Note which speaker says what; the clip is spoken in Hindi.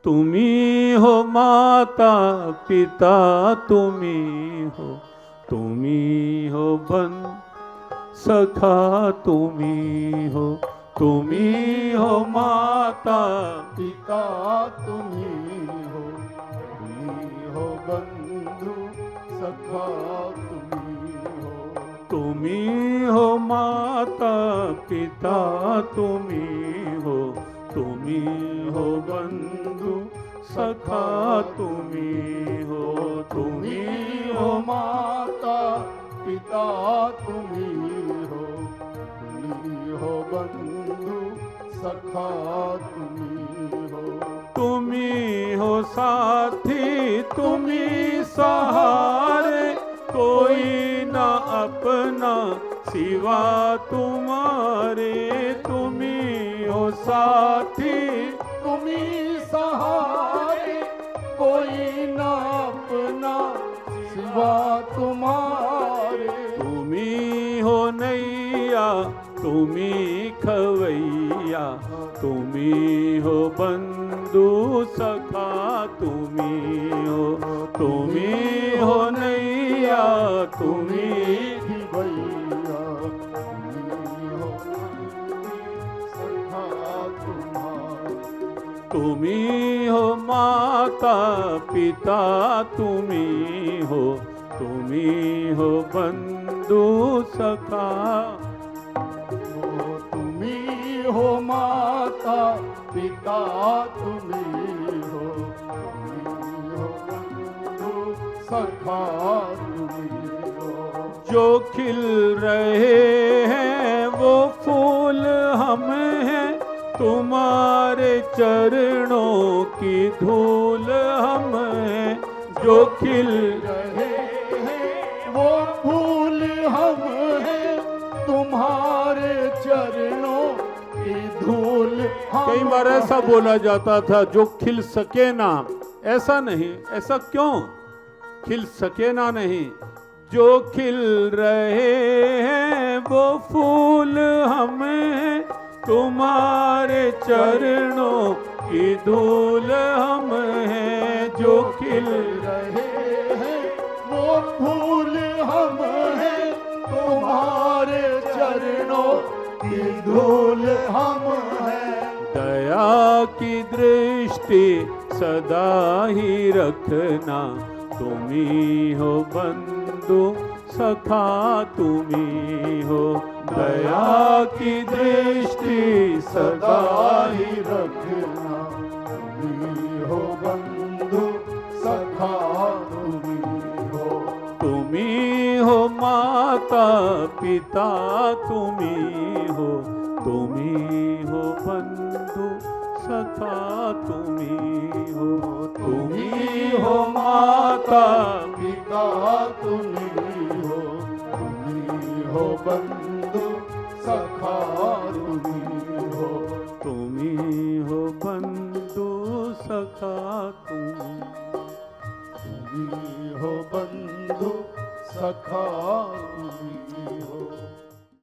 Speaker 1: तुम्ही हो माता पिता, तुम्ही हो बन सखा, तुम्ही हो माता
Speaker 2: पिता तुम्ही हो बंधु सखा
Speaker 1: तुम्ही हो माता पिता, तुम्ही हो बंधु सखा, तुम्ही हो
Speaker 2: माता पिता तुम्ही हो बंधु सखा
Speaker 1: तुम्ही हो साथी, तुम्ही सहारे, कोई न अपना सिवा तुम्हारे। तुम्ही हो साथी,
Speaker 2: तुम्ही सहारे, कोई न अपना सिवा तुम्हारे।
Speaker 1: तुम्ही हो नैया, तुम्ही खवैया, तुम्ही हो बंधु सखा, तुम्ही हो नैया, तुम्ही
Speaker 2: भैया, सखा
Speaker 1: तुम्ही हो माता पिता, तुम्ही हो बंधु सखा।
Speaker 2: तुम्ही हो माता पिता तुम्ही हो बंधु सखा तुम्ही हो।
Speaker 1: जो खिल रहे हैं वो फूल हम हैं, तुम्हारे चरणों की धूल हम हैं। जो खिल
Speaker 2: रहे हैं वो फूल हम हैं, तुम्हारे चरणों की धूल हम।
Speaker 1: कई बार ऐसा बोला जाता था जो खिल सके ना, ऐसा नहीं। ऐसा क्यों? खिल सके ना नहीं, जो खिल रहे हैं वो फूल हम हैं, तुम्हारे चरणों की धूल हम हैं। जो खिल
Speaker 2: रहे हैं वो फूल हम हैं, तुम्हारे चरणों की धूल हम हैं।
Speaker 1: दया की दृष्टि सदा ही रखना, तुम्ही हो बंधु सखा, तुम्ही हो। दया की दृष्टि सदा ही
Speaker 2: रखना, तुम्ही हो बंधु सखा
Speaker 1: तुम्ही हो माता पिता, तुम्ही हो बंधु सखा, तुम्ही हो माता
Speaker 2: पिता तुम्ही हो बंधु सखा
Speaker 1: तुम्ही हो बंधु सखा,
Speaker 2: तुम्ही हो बंधु सखा तुम्ही हो।